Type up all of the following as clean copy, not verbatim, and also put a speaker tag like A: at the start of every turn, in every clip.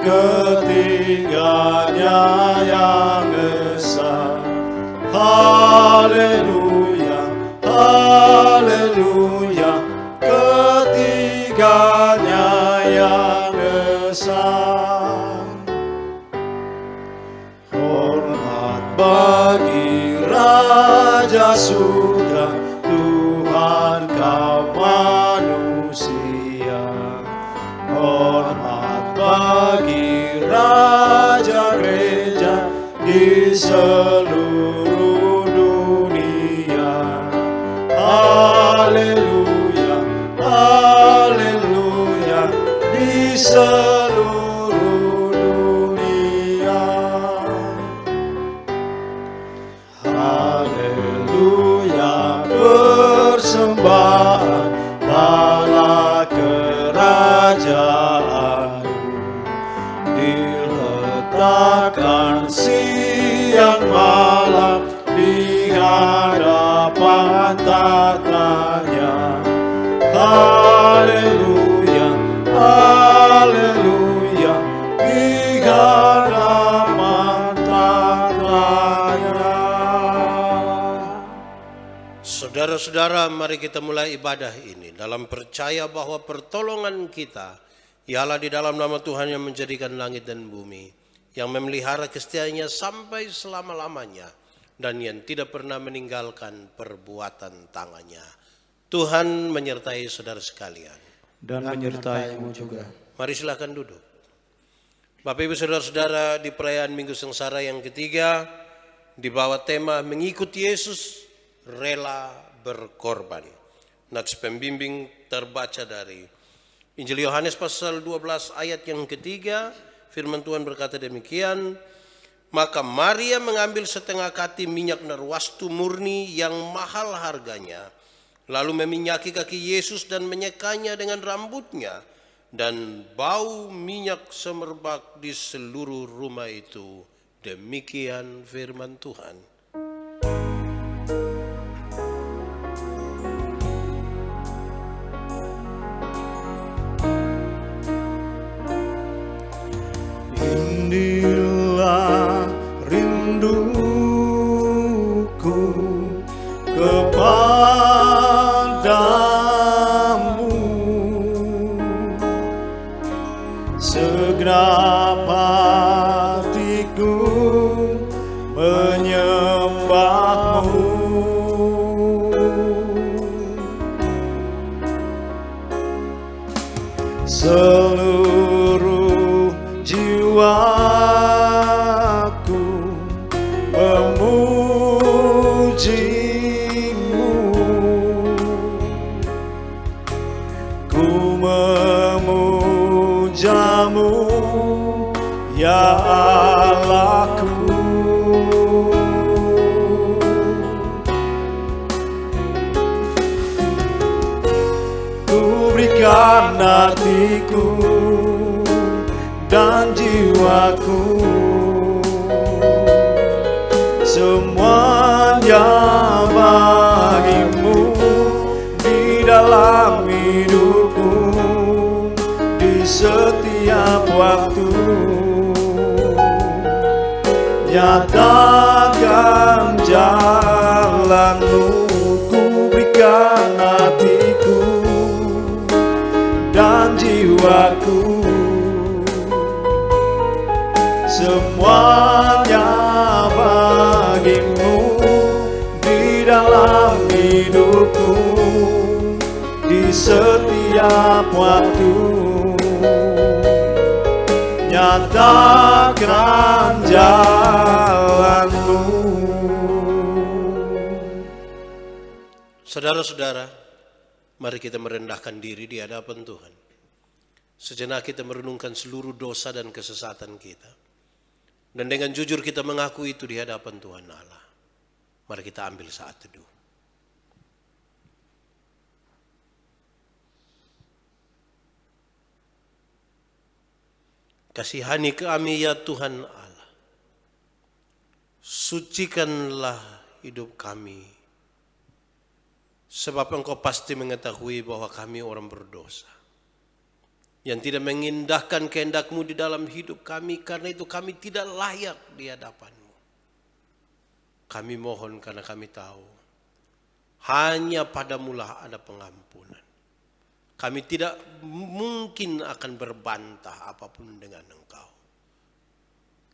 A: ketiganya yang esa. Haleluya, haleluya, ketiganya yang esa. Hormat bagi Raja Surga, Tuhan kaum manusia. Hormat bagi Raja Gereja di seluruh dunia. Haleluya, haleluya, di seluruh dunia. Haleluya, persembahan bala kerajaan diletakkan siang malam di hadapan tatanya. Haleluya, haleluya, di hadapan tatanya.
B: Saudara-saudara, mari kita mulai ibadah ini dalam percaya bahwa pertolongan kita ialah di dalam nama Tuhan yang menjadikan langit dan bumi, yang memelihara kesetiaannya sampai selama-lamanya, dan yang tidak pernah meninggalkan perbuatan tangannya. Tuhan menyertai saudara sekalian.
A: Dan menyertaimu juga.
B: Mari silakan duduk. Bapak Ibu saudara-saudara, di perayaan Minggu Sengsara yang ketiga, di bawah tema mengikuti Yesus, rela berkorban. Nats pembimbing terbaca dari Injil Yohanes pasal 12 ayat yang ketiga. Firman Tuhan berkata demikian, maka Maria mengambil setengah kati minyak narwastu murni yang mahal harganya, lalu meminyaki kaki Yesus dan menyekanya dengan rambutnya, dan bau minyak semerbak di seluruh rumah itu. Demikian firman Tuhan.
A: Inilah rinduku kepadamu, segenap hatiku menyembahmu. Seluruh jiwaku memujimu, ku memujamu ya Allahku. Ku berikan hatiku dan jiwaku, semuanya bagimu di dalam hidupku, di setiap waktu. Nyatakan jalanmu, ku berikan hatiku dan jiwaku, semuanya bagimu di dalam hidupku, di setiap waktu. Nyatakan jalanmu.
B: Saudara-saudara, mari kita merendahkan diri di hadapan Tuhan. Sejenak kita merenungkan seluruh dosa dan kesesatan kita. Dan dengan jujur kita mengaku itu di hadapan Tuhan Allah. Mari kita ambil saat teduh. Kasihani kami ya Tuhan Allah. Sucikanlah hidup kami. Sebab Engkau pasti mengetahui bahwa kami orang berdosa. yang tidak mengindahkan kehendak-Mu di dalam hidup kami. Karena itu kami tidak layak di hadapan-Mu. Kami mohon karena kami tahu hanya padamulah ada pengampunan. Kami tidak mungkin akan berbantah apapun dengan Engkau.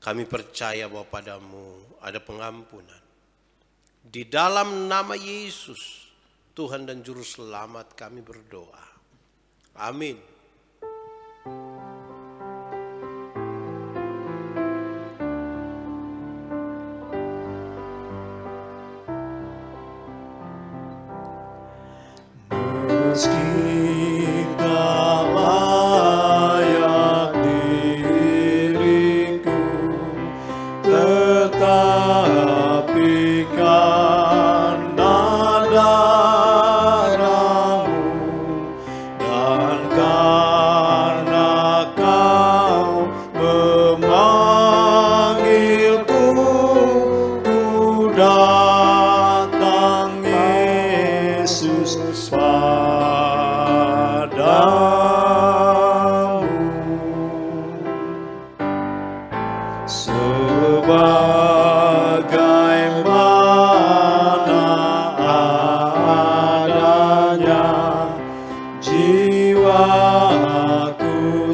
B: Kami percaya bahwa padamu ada pengampunan. Di dalam nama Yesus, Tuhan dan Juru Selamat kami berdoa. Amin.
A: Meski tak layak diriku, tetapi karena darah-Mu dan karena Kau memanggilku, ku datang Yesus padamu. Sebagaimana adanya jiwaku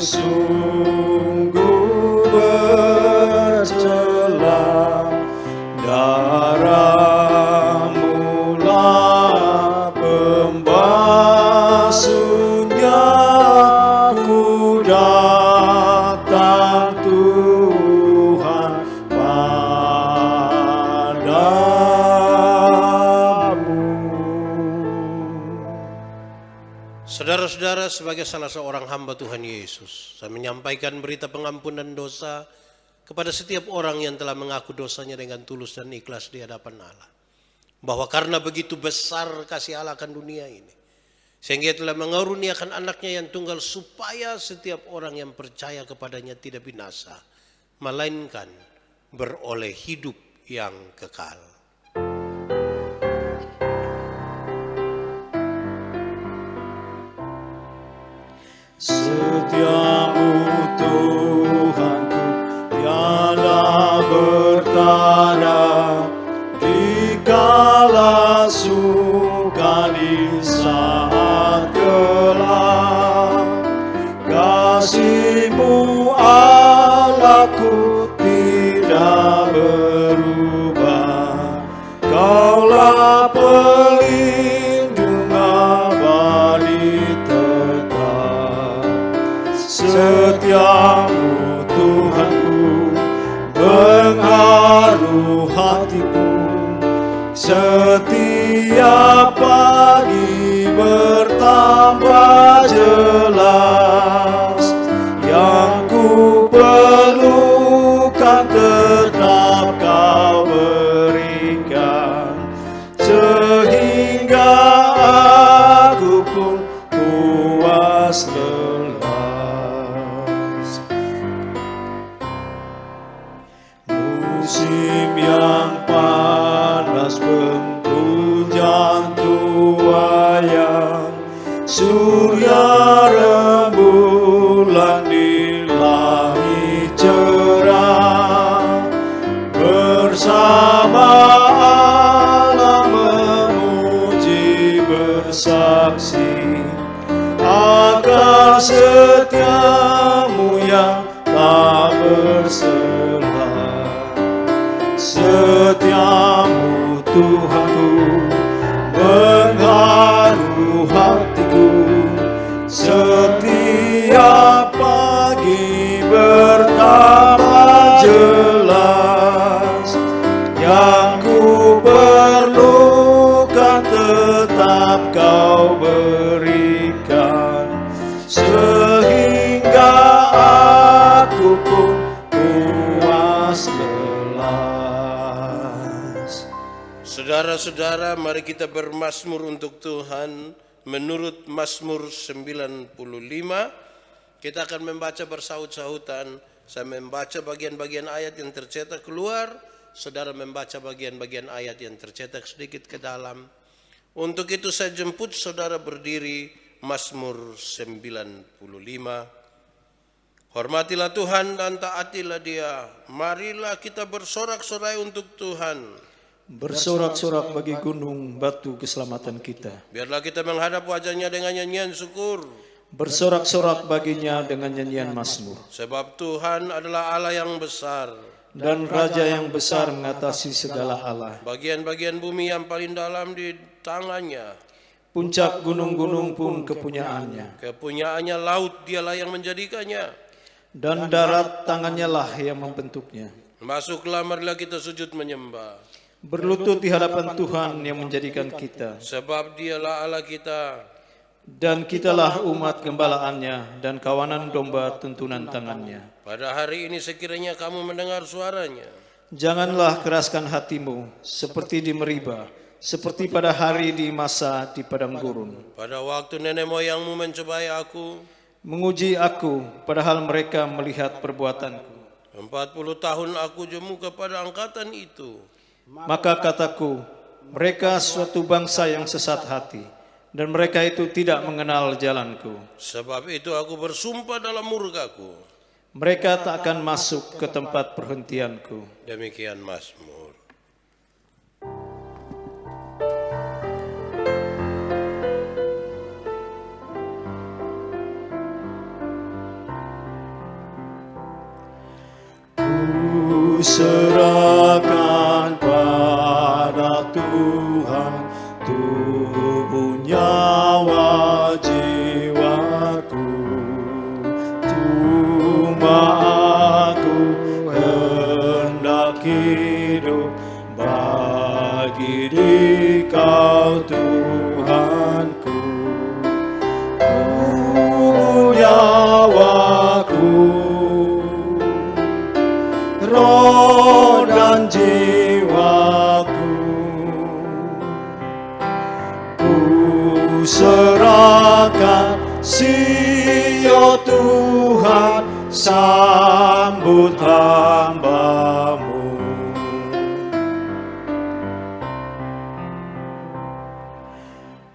A: sungguh bercela, darah-Mu lah pembasuhnya, ku datang Tuhan padamu.
B: Saudara-saudara, sebagai salah seorang hamba Tuhan Yesus, saya menyampaikan berita pengampunan dosa kepada setiap orang yang telah mengaku dosanya dengan tulus dan ikhlas di hadapan Allah. Bahwa karena begitu besar kasih Allah akan dunia ini, sehingga Ia telah mengaruniakan anaknya yang tunggal, supaya setiap orang yang percaya kepadanya tidak binasa, melainkan beroleh hidup yang kekal.
A: Setiamu Tuhanku tiada bertara, dikala suka di saat gelap. Kasih-Mu Allahku tidak berubah, Kaulah pelindung abadi tetap. Setiamu Tuhanku mengharu hatiku, setiap pagi bertambah jelas. Yang ku perlukan tetap Kau berikan, sehingga aku pun puas lelas. Musim yang panas penghujan tuayan, surya rembulan di langit cerah, bersama Allah memuji bersaksi akan setiamu yang tak bersela. Setiamu Tuhanku mengharu hatiku, setiap pagi bertambah jelas. Yang ku perlukan tetap Kau berikan, sehingga aku pun puas lelas.
B: Saudara-saudara, mari kita bermazmur untuk Tuhan menurut Mazmur 95. Kita akan membaca bersahut-sahutan. Saya membaca bagian-bagian ayat yang tercetak keluar, saudara membaca bagian-bagian ayat yang tercetak sedikit ke dalam. Untuk itu saya jemput saudara berdiri, Mazmur 95. Hormatilah Tuhan dan taatilah Dia. Marilah kita bersorak-sorai untuk Tuhan.
A: Bersorak-sorak bagi gunung batu keselamatan kita.
B: Biarlah kita menghadap wajah-Nya dengan nyanyian syukur.
A: Bersorak-sorak baginya dengan nyanyian mazmur.
B: Sebab Tuhan adalah Allah yang besar.
A: Dan Raja yang besar mengatasi segala Allah.
B: Bagian-bagian bumi yang paling dalam di tangannya.
A: Puncak gunung-gunung pun kepunyaannya.
B: Kepunyaannya laut, Dialah yang menjadikannya.
A: Dan darat tangannya lah yang membentuknya.
B: Masuklah, marilah kita sujud menyembah.
A: Berlutut di hadapan Tuhan yang menjadikan kita.
B: Sebab Dialah Allah kita.
A: Dan kitalah umat gembalaannya dan kawanan domba tuntunan tangannya.
B: Pada hari ini sekiranya kamu mendengar suaranya.
A: Janganlah keraskan hatimu seperti di Meriba, seperti pada hari di masa di padang gurun.
B: Pada waktu nenek moyangmu mencobai aku,
A: Menguji aku, padahal mereka melihat perbuatanku.
B: 40 tahun aku jemu kepada angkatan itu.
A: Maka kataku, mereka suatu bangsa yang sesat hati, dan mereka itu tidak mengenal jalanku.
B: Sebab itu aku bersumpah dalam murkaku.
A: Mereka tak akan masuk ke tempat perhentianku.
B: Demikian Mazmur.
A: Ku serahkan pada Tuhan tubuh nyawa jiwaku. Cuma aku hendak hidup bagi Dikau Tuhanku. Tubuh nyawaku, roh dan jiwaku, ku serahkan Sio Tuhan, sambut hamba-Mu.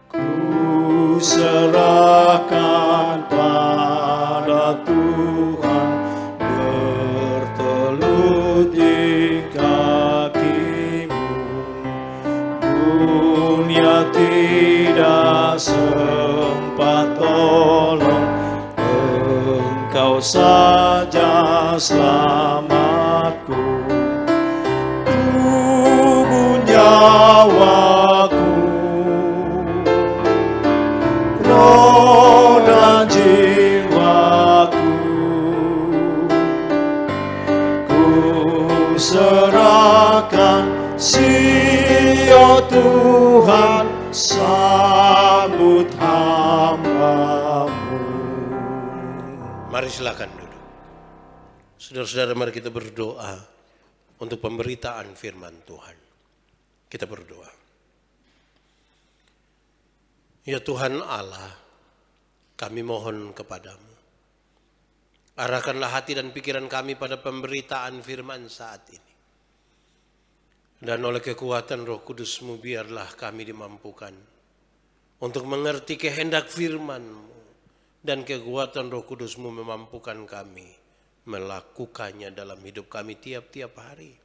A: Ku serahkan pada Tuhan, bertelut di kaki-Mu. Dunia tidak sempat tolong, Engkau saja selamatku. Tubuh nyawaku, roh dan jiwaku, ku serahkan Sio Tuhan, sambut hamba-Mu.
B: Mari silakan duduk. Saudara-saudara, mari kita berdoa untuk pemberitaan firman Tuhan. Kita berdoa. Ya Tuhan Allah, kami mohon kepadamu. Arahkanlah hati dan pikiran kami pada pemberitaan firman saat ini. Dan oleh kekuatan Roh Kudus-Mu biarlah kami dimampukan untuk mengerti kehendak firman-Mu. Dan kekuatan Roh Kudus-Mu memampukan kami melakukannya dalam hidup kami tiap-tiap hari.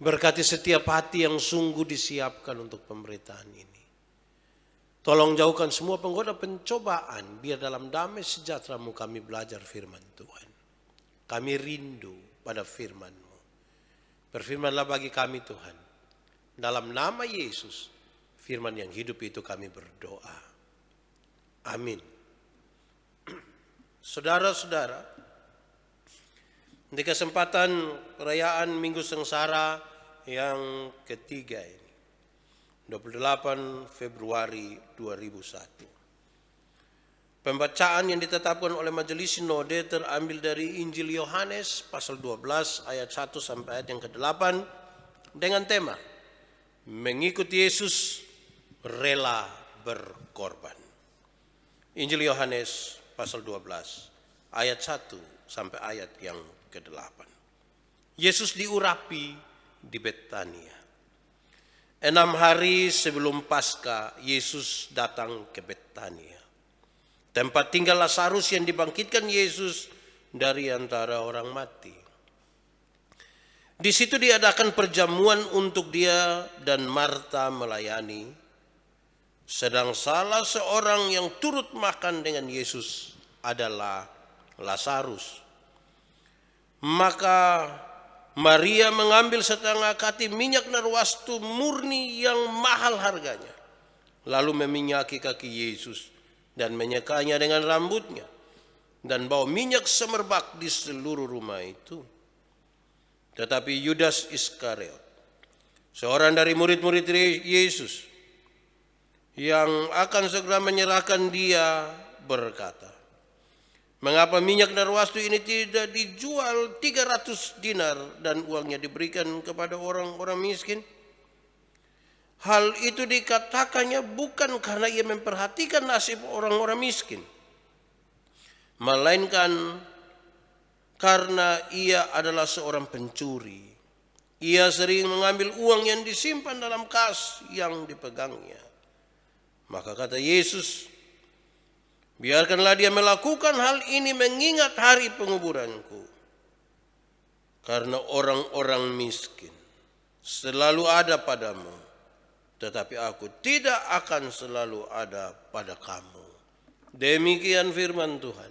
B: Berkati setiap hati yang sungguh disiapkan untuk pemberitaan ini. Tolong jauhkan semua penggoda pencobaan, biar dalam damai sejahtera-Mu kami belajar firman Tuhan. Kami rindu pada firman-Mu. Berfirmanlah bagi kami Tuhan. Dalam nama Yesus, firman yang hidup itu kami berdoa. Amin. Saudara-saudara, di kesempatan perayaan Minggu Sengsara yang ketiga ini, 28 Februari 2001. Pembacaan yang ditetapkan oleh Majelis Sinode terambil dari Injil Yohanes pasal 12 ayat 1 sampai ayat yang ke-8 dengan tema mengikuti Yesus rela berkorban. Injil Yohanes pasal 12 ayat 1 sampai ayat yang ke-8. Yesus diurapi di Betania. 6 hari sebelum Paskah, Yesus datang ke Betania, tempat tinggal Lazarus yang dibangkitkan Yesus dari antara orang mati. Di situ diadakan perjamuan untuk dia dan Marta melayani. Sedang salah seorang yang turut makan dengan Yesus adalah Lazarus. Maka Maria mengambil setengah kati minyak narwastu murni yang mahal harganya, lalu meminyaki kaki Yesus dan menyekanya dengan rambutnya, dan bau minyak semerbak di seluruh rumah itu. Tetapi Yudas Iskariot, seorang dari murid-murid Yesus yang akan segera menyerahkan dia, berkata, "Mengapa minyak narwastu ini tidak dijual 300 dinar dan uangnya diberikan kepada orang-orang miskin?" Hal itu dikatakannya bukan karena ia memperhatikan nasib orang-orang miskin, melainkan karena ia adalah seorang pencuri. Ia sering mengambil uang yang disimpan dalam kas yang dipegangnya. Maka kata Yesus, "Biarkanlah dia melakukan hal ini mengingat hari penguburanku. Karena orang-orang miskin selalu ada padamu, tetapi aku tidak akan selalu ada pada kamu." Demikian firman Tuhan.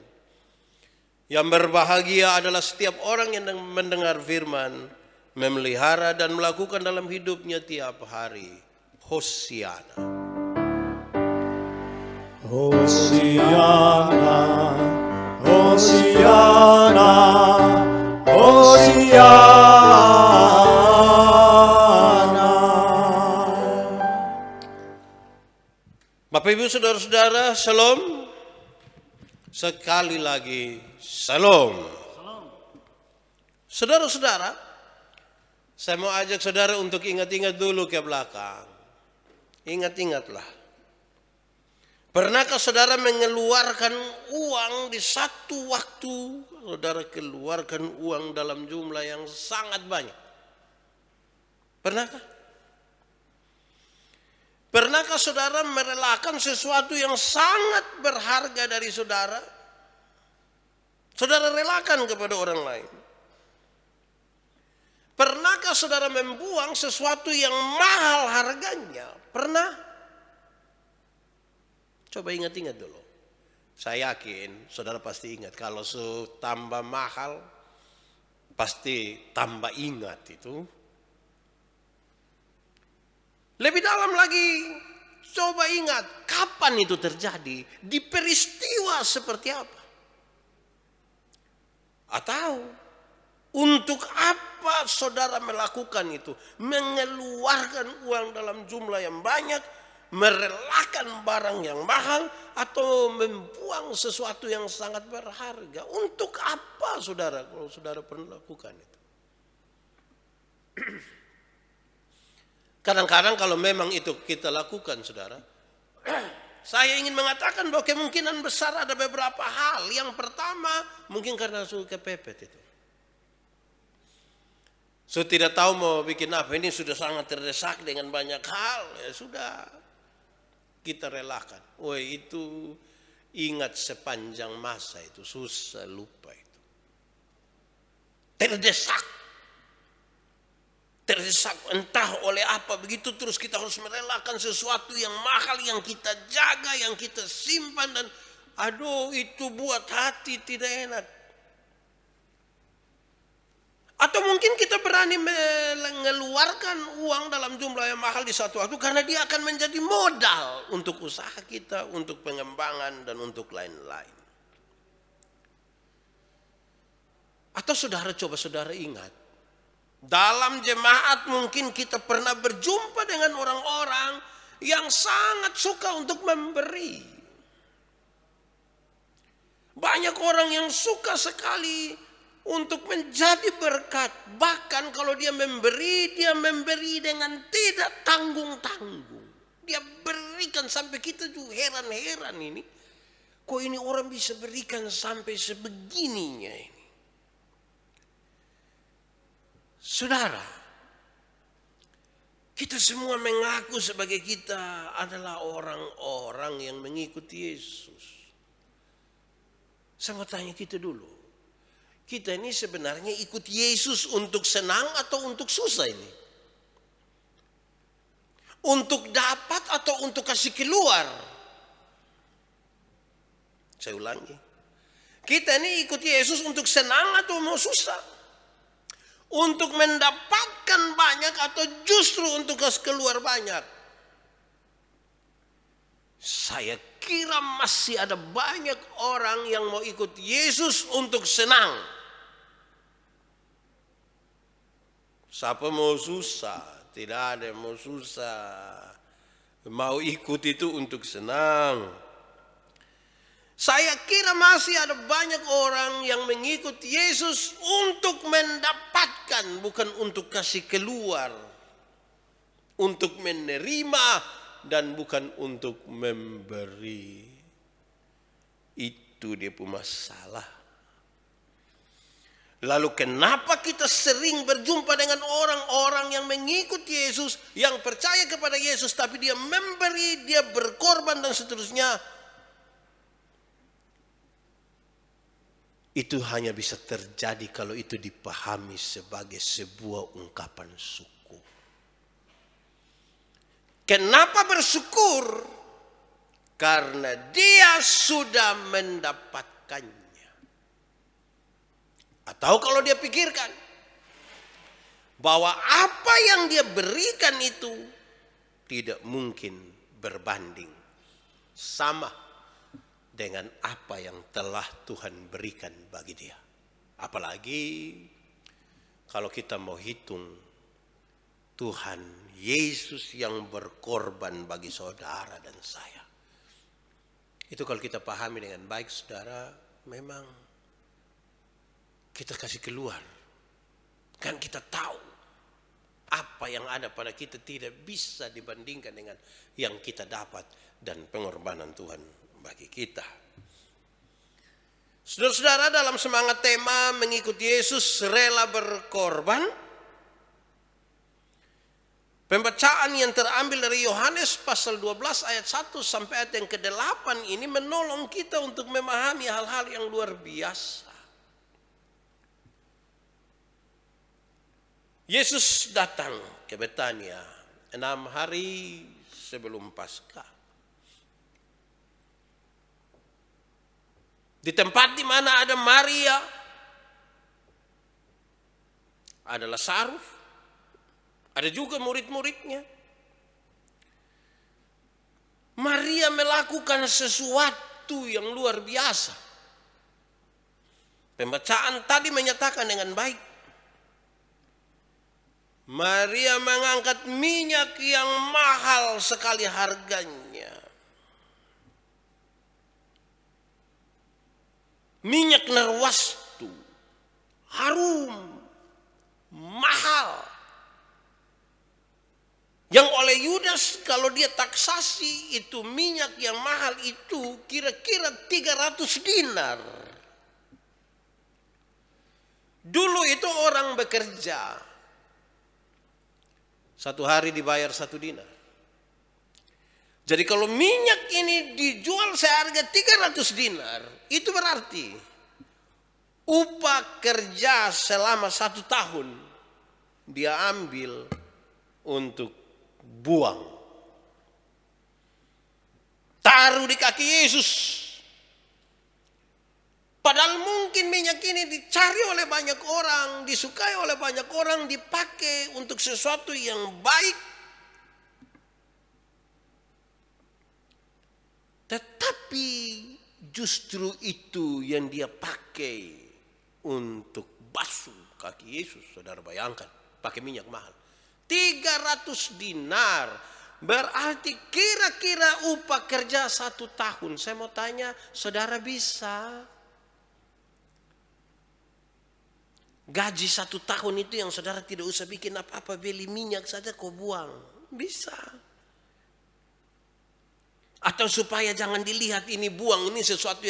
B: Yang berbahagia adalah setiap orang yang mendengar firman, memelihara dan melakukan dalam hidupnya tiap hari. Hosiana.
A: Hosiana, Hosiana, Hosiana.
B: Bapak Ibu Saudara-saudara, Shalom. Sekali lagi, Shalom. Saudara-saudara, saya mau ajak saudara untuk ingat-ingat dulu ke belakang. Ingat-ingatlah. Pernahkah saudara mengeluarkan uang di satu waktu? Saudara keluarkan uang dalam jumlah yang sangat banyak. Pernahkah? Pernahkah saudara merelakan sesuatu yang sangat berharga dari saudara? Saudara relakan kepada orang lain. Pernahkah saudara membuang sesuatu yang mahal harganya? Pernah? Coba ingat-ingat dulu. Saya yakin saudara pasti ingat. Kalau tambah mahal, pasti tambah ingat itu. Lebih dalam lagi, coba ingat kapan itu terjadi, di peristiwa seperti apa. Atau untuk apa saudara melakukan itu, mengeluarkan uang dalam jumlah yang banyak, merelakan barang yang mahal, atau membuang sesuatu yang sangat berharga. Untuk apa saudara, kalau saudara pernah lakukan itu? Kadang-kadang kalau memang itu kita lakukan saudara, saya ingin mengatakan bahwa kemungkinan besar ada beberapa hal. Yang pertama, mungkin karena suka kepepet itu. So tidak tahu mau bikin apa, ini sudah sangat terdesak dengan banyak hal, ya sudah kita relakan. Oh itu ingat sepanjang masa itu, susah lupa itu. Terdesak entah oleh apa, begitu terus kita harus merelakan sesuatu yang mahal yang kita jaga, yang kita simpan, dan aduh itu buat hati tidak enak. Atau mungkin kita berani mengeluarkan uang dalam jumlah yang mahal di satu waktu karena dia akan menjadi modal untuk usaha kita, untuk pengembangan, dan untuk lain-lain. Atau saudara, coba saudara ingat, dalam jemaat mungkin kita pernah berjumpa dengan orang-orang yang sangat suka untuk memberi. Banyak orang yang suka sekali untuk menjadi berkat. Bahkan kalau dia memberi dengan tidak tanggung-tanggung. Dia berikan sampai kita juga heran-heran ini. Kok ini orang bisa berikan sampai sebegininya ini. Saudara, kita semua mengaku sebagai kita adalah orang-orang yang mengikuti Yesus. Saya mau tanya kita dulu. Kita ini sebenarnya ikut Yesus untuk senang atau untuk susah ini? Untuk dapat atau untuk kasih keluar? Saya ulangi. Kita ini ikut Yesus untuk senang atau mau susah? Untuk mendapatkan banyak atau justru untuk kasih keluar banyak? Saya kira masih ada banyak orang yang mau ikut Yesus untuk senang. Siapa mau susah? Tidak ada yang mau susah. Mau ikut itu untuk senang. Saya kira masih ada banyak orang yang mengikut Yesus untuk mendapatkan, bukan untuk kasih keluar. Untuk menerima dan bukan untuk memberi. Itu dia punya masalah. Lalu kenapa kita sering berjumpa dengan orang-orang yang mengikut Yesus, yang percaya kepada Yesus, tapi dia memberi, dia berkorban dan seterusnya. Itu hanya bisa terjadi kalau itu dipahami sebagai sebuah ungkapan syukur. Kenapa bersyukur? Karena dia sudah mendapatkannya. Atau kalau dia pikirkan bahwa apa yang dia berikan itu tidak mungkin berbanding sama dengan apa yang telah Tuhan berikan bagi dia. Apalagi kalau kita mau hitung Tuhan Yesus yang berkorban bagi saudara dan saya. Itu kalau kita pahami dengan baik, saudara, memang kita kasih keluar. Kan kita tahu apa yang ada pada kita tidak bisa dibandingkan dengan yang kita dapat dan pengorbanan Tuhan bagi kita. Saudara-saudara, dalam semangat tema mengikuti Yesus rela berkorban, pembacaan yang terambil dari Yohanes pasal 12 ayat 1 sampai ayat yang ke-8 ini menolong kita untuk memahami hal-hal yang luar biasa. Yesus datang ke Betania 6 hari sebelum Paskah. Di tempat di mana ada Maria, ada Lazarus, ada juga murid-muridnya. Maria melakukan sesuatu yang luar biasa. Pembacaan tadi menyatakan dengan baik. Maria mengangkat minyak yang mahal sekali harganya. Minyak narwastu, harum, mahal. Yang oleh Yudas kalau dia taksasi itu minyak yang mahal itu kira-kira 300 dinar. Dulu itu orang bekerja. Satu hari dibayar 1 dinar. Jadi kalau minyak ini dijual seharga 300 dinar, itu berarti upah kerja selama 1 tahun dia ambil untuk buang. Taruh di kaki Yesus. Padahal mungkin minyak ini dicari oleh banyak orang, disukai oleh banyak orang, dipakai untuk sesuatu yang baik. Tetapi justru itu yang dia pakai untuk basuh kaki Yesus. Saudara bayangkan, pakai minyak mahal. 300 dinar. Berarti kira-kira upah kerja 1 tahun. Saya mau tanya, saudara bisa? Gaji 1 tahun itu yang saudara tidak usah bikin apa-apa, beli minyak saja kau buang. Bisa. Atau supaya jangan dilihat ini buang, ini sesuatu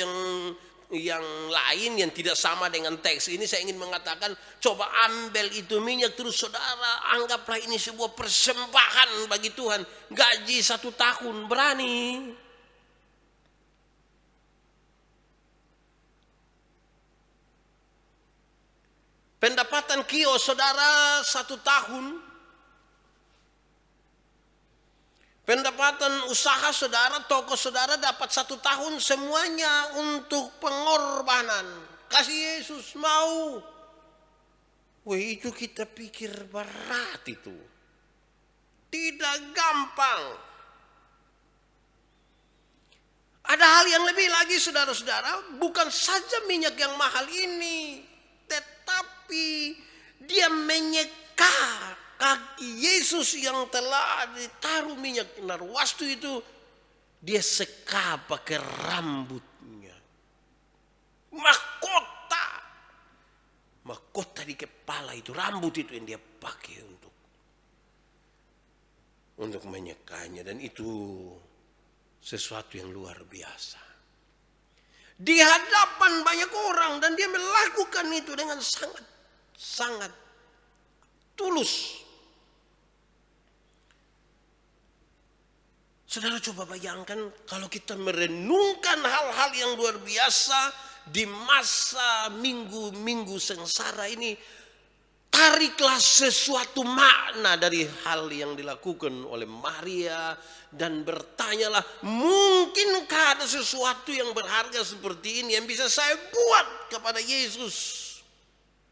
B: yang lain yang tidak sama dengan teks. Ini saya ingin mengatakan, coba ambil itu minyak terus saudara anggaplah ini sebuah persembahan bagi Tuhan. Gaji 1 tahun, berani. Pendapatan kios saudara 1 tahun. Pendapatan usaha saudara, toko saudara dapat 1 tahun, semuanya untuk pengorbanan. Kasih Yesus mau. Wih, itu kita pikir berat itu. Tidak gampang. Ada hal yang lebih lagi saudara-saudara, bukan saja minyak yang mahal ini, tetapi dia menyeka kaki Yesus yang telah ditaruh minyak narwastu itu, dia seka pakai rambutnya. Mahkota di kepala itu, rambut itu yang dia pakai untuk menyekanya, dan itu sesuatu yang luar biasa. Di hadapan banyak orang, dan dia melakukan itu dengan sangat tulus. Saudara coba bayangkan kalau kita merenungkan hal-hal yang luar biasa di masa minggu-minggu sengsara ini, tariklah sesuatu makna dari hal yang dilakukan oleh Maria dan bertanyalah, mungkinkah ada sesuatu yang berharga seperti ini yang bisa saya buat kepada Yesus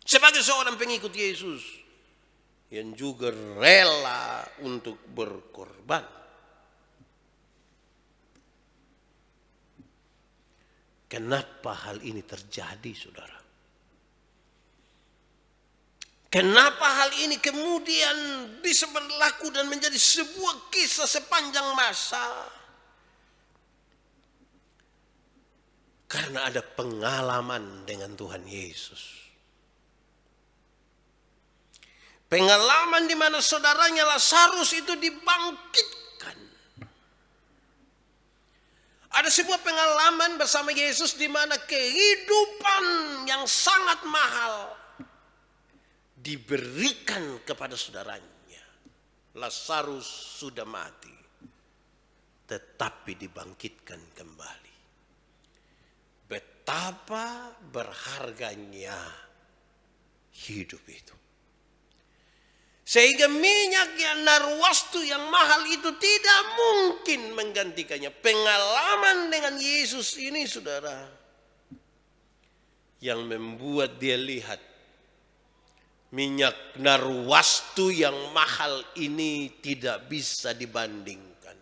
B: sebagai seorang pengikut Yesus yang juga rela untuk berkorban. Kenapa hal ini terjadi, saudara? Kenapa hal ini kemudian bisa berlaku dan menjadi sebuah kisah sepanjang masa? Karena ada pengalaman dengan Tuhan Yesus. Pengalaman di mana saudaranya Lazarus itu dibangkitkan. Ada sebuah pengalaman bersama Yesus di mana kehidupan yang sangat mahal diberikan kepada saudaranya. Lazarus sudah mati, tetapi dibangkitkan kembali. Betapa berharganya hidup itu. Sehingga minyak yang narwastu yang mahal itu tidak mungkin menggantikannya. Pengalaman dengan Yesus ini, saudara, yang membuat dia lihat minyak narwastu yang mahal ini tidak bisa dibandingkan.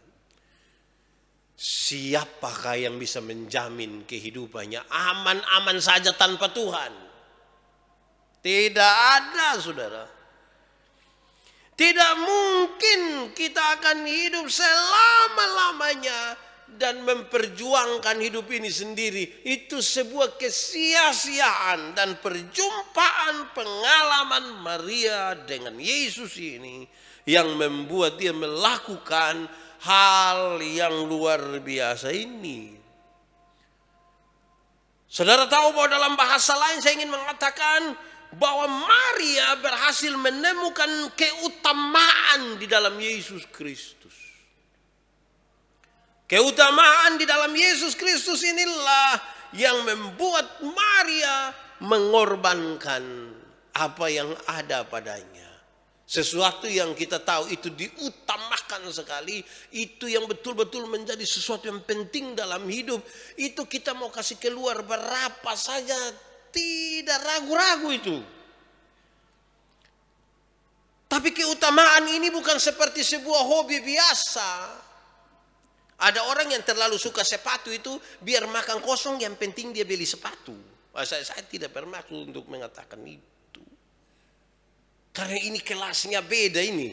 B: Siapakah yang bisa menjamin kehidupannya aman-aman saja tanpa Tuhan? Tidak ada, saudara. Tidak mungkin kita akan hidup selama-lamanya dan memperjuangkan hidup ini sendiri. Itu sebuah kesia-siaan, dan perjumpaan pengalaman Maria dengan Yesus ini yang membuat dia melakukan hal yang luar biasa ini. Saudara tahu bahwa dalam bahasa lain saya ingin mengatakan bahwa Maria berhasil menemukan keutamaan di dalam Yesus Kristus. Keutamaan di dalam Yesus Kristus inilah yang membuat Maria mengorbankan apa yang ada padanya. Sesuatu yang kita tahu itu diutamakan sekali, itu yang betul-betul menjadi sesuatu yang penting dalam hidup. Itu kita mau kasih keluar berapa saja, tidak ragu-ragu itu. Tapi keutamaan ini bukan seperti sebuah hobi biasa. Ada orang yang terlalu suka sepatu itu, biar makan kosong yang penting dia beli sepatu. Saya tidak bermaksud untuk mengatakan itu. Karena ini kelasnya beda ini.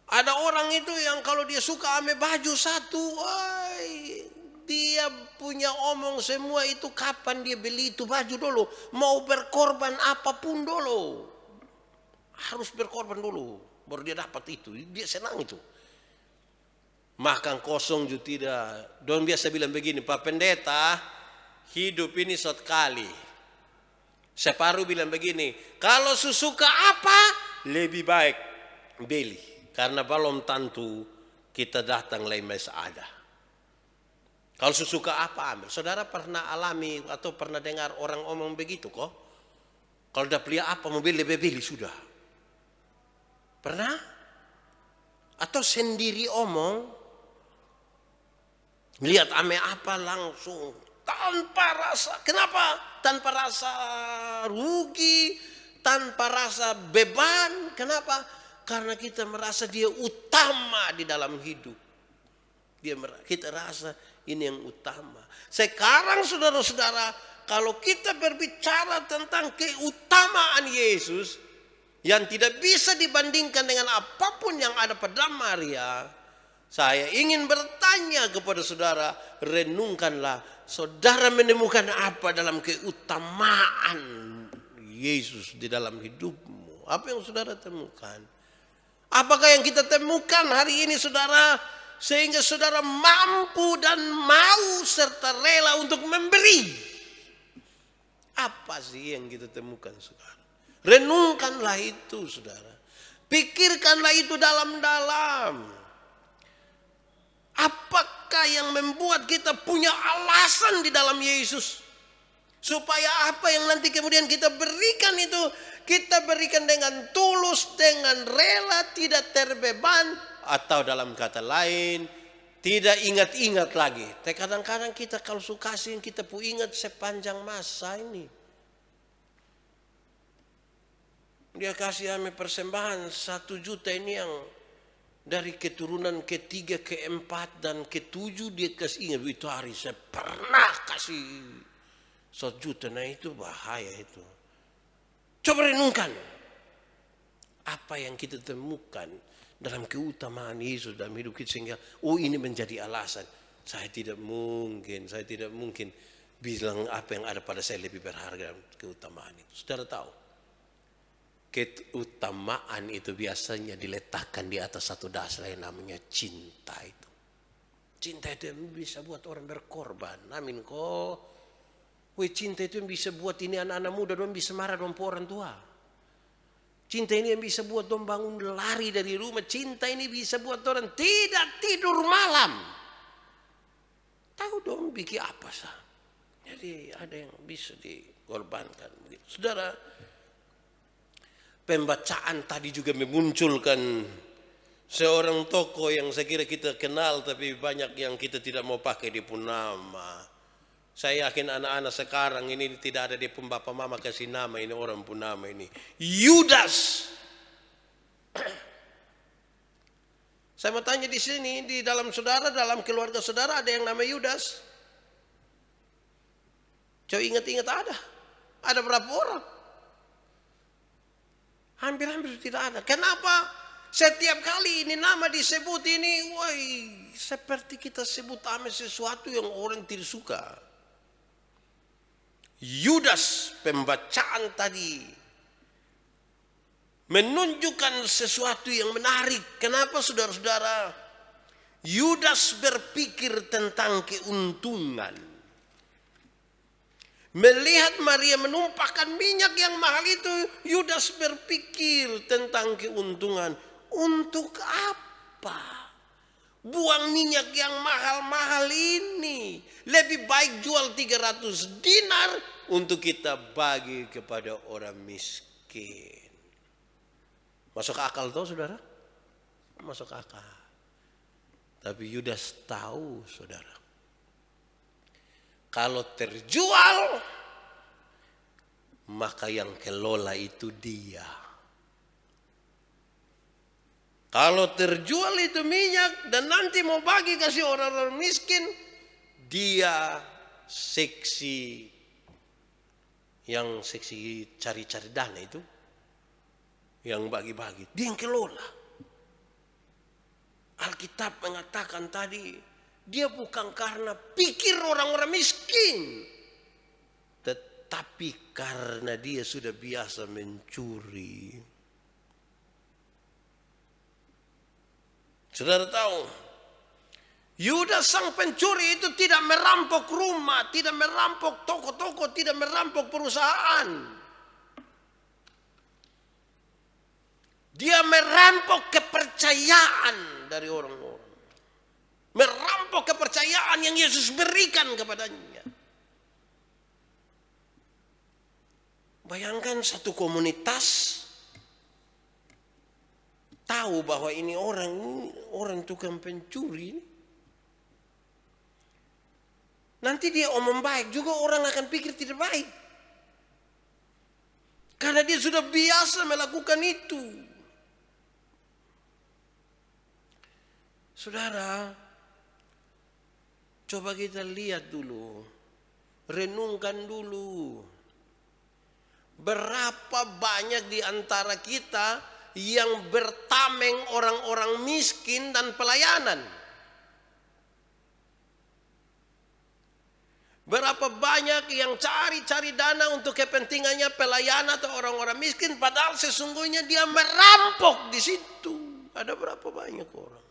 B: Ada orang itu yang kalau dia suka ame baju satu, dia punya omong semua itu kapan dia beli itu baju dulu. Mau berkorban apapun dulu. Harus berkorban dulu. Baru dia dapat itu. Dia senang itu. Makan kosong juga tidak. Don biasa bilang begini, Pak Pendeta, hidup ini sekali. Separuh bilang begini, kalau suka apa lebih baik beli. Karena belum tentu kita datang lain masih ada. Kalau suka apa ambil. Saudara pernah alami atau pernah dengar orang omong begitu kok? Kalau udah beli apa mobil lebih beli sudah. Pernah? Atau sendiri omong, lihat ame apa langsung tanpa rasa. Kenapa? Tanpa rasa rugi, tanpa rasa beban. Kenapa? Karena kita merasa dia utama di dalam hidup. Kita rasa ini yang utama. Sekarang saudara-saudara, kalau kita berbicara tentang keutamaan Yesus yang tidak bisa dibandingkan dengan apapun yang ada pada Maria, saya ingin bertanya kepada saudara, renungkanlah, saudara menemukan apa dalam keutamaan Yesus di dalam hidupmu? Apa yang saudara temukan? Apakah yang kita temukan hari ini saudara, sehingga saudara mampu dan mau serta rela untuk memberi? Apa sih yang kita temukan saudara? Renungkanlah itu saudara. Pikirkanlah itu dalam-dalam. Apakah yang membuat kita punya alasan di dalam Yesus? Supaya apa yang nanti kemudian kita berikan itu, kita berikan dengan tulus, dengan rela, tidak terbeban. Atau dalam kata lain, tidak ingat-ingat lagi. Tapi kadang-kadang kita kalau suka kasih, kita pun ingat sepanjang masa ini. Dia kasih kami persembahan 1 juta ini yang dari keturunan ketiga, keempat, dan ketujuh dia kasih ingat. Itu hari saya pernah kasih 1 juta. Nah itu bahaya itu. Coba renungkan. Apa yang kita temukan dalam keutamaan Yesus dalam hidup kita sehingga ini menjadi alasan. Saya tidak mungkin bilang apa yang ada pada saya lebih berharga dalam keutamaan itu. Saudara tahu, keutamaan itu biasanya diletakkan di atas satu dasar yang namanya cinta itu. Cinta itu yang bisa buat orang berkorban. Amin kok. Cinta itu yang bisa buat ini anak-anak muda dong bisa marah dong orang tua. Cinta ini yang bisa buat dong bangun lari dari rumah. Cinta ini bisa buat orang tidak tidur malam. Tahu dong bikin apa sah. Jadi ada yang bisa dikorbankan. Saudara, pembacaan tadi juga memunculkan seorang tokoh yang saya kira kita kenal tapi banyak yang kita tidak mau pakai dia pun nama. Saya yakin anak-anak sekarang ini tidak ada dia pun bapak mama kasih nama ini orang pun nama ini. Yudas. Saya mau tanya di sini, di dalam saudara, dalam keluarga saudara ada yang nama Yudas? Coba ingat-ingat ada. Ada berapa orang? Hampir-hampir tidak ada. Kenapa? Setiap kali ini nama disebut ini, seperti kita sebut nama sesuatu yang orang tidak suka. Yudas, pembacaan tadi menunjukkan sesuatu yang menarik. Kenapa saudara-saudara? Yudas berpikir tentang keuntungan. Melihat Maria menumpahkan minyak yang mahal itu, Yudas berpikir tentang keuntungan. Untuk apa? Buang minyak yang mahal-mahal ini. Lebih baik jual 300 dinar untuk kita bagi kepada orang miskin. Masuk akal tuh saudara? Masuk akal. Tapi Yudas tahu saudara. Kalau terjual, maka yang kelola itu dia. Kalau terjual itu minyak dan nanti mau bagi kasih orang-orang miskin, dia seksi cari-cari dana itu, yang bagi-bagi, dia yang kelola. Alkitab mengatakan tadi, dia bukan karena pikir orang-orang miskin, tetapi karena dia sudah biasa mencuri. Saudara tahu, Yudas sang pencuri itu tidak merampok rumah, tidak merampok toko-toko, tidak merampok perusahaan. Dia merampok kepercayaan dari orang-orang. Merampok kepercayaan yang Yesus berikan kepadanya. Bayangkan satu komunitas tahu bahwa ini orang tukang pencuri. Nanti dia omong baik juga orang akan pikir tidak baik. Karena dia sudah biasa melakukan itu. Saudara, coba kita lihat dulu. Renungkan dulu. Berapa banyak di antara kita yang bertameng orang-orang miskin dan pelayanan. Berapa banyak yang cari-cari dana untuk kepentingannya pelayanan atau orang-orang miskin, padahal sesungguhnya dia merampok di situ. Ada berapa banyak orang?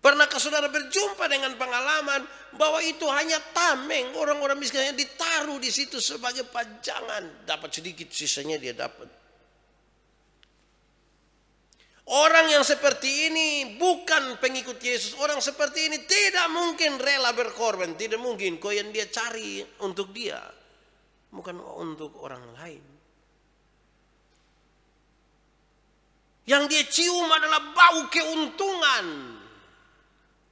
B: Pernahkah saudara berjumpa dengan pengalaman bahwa itu hanya tameng orang-orang miskin yang ditaruh di situ sebagai pajangan, dapat sedikit sisanya dia dapat. Orang yang seperti ini bukan pengikut Yesus. Orang seperti ini tidak mungkin rela berkorban. Tidak mungkin. Kau yang dia cari untuk dia, bukan untuk orang lain. Yang dia cium adalah bau keuntungan.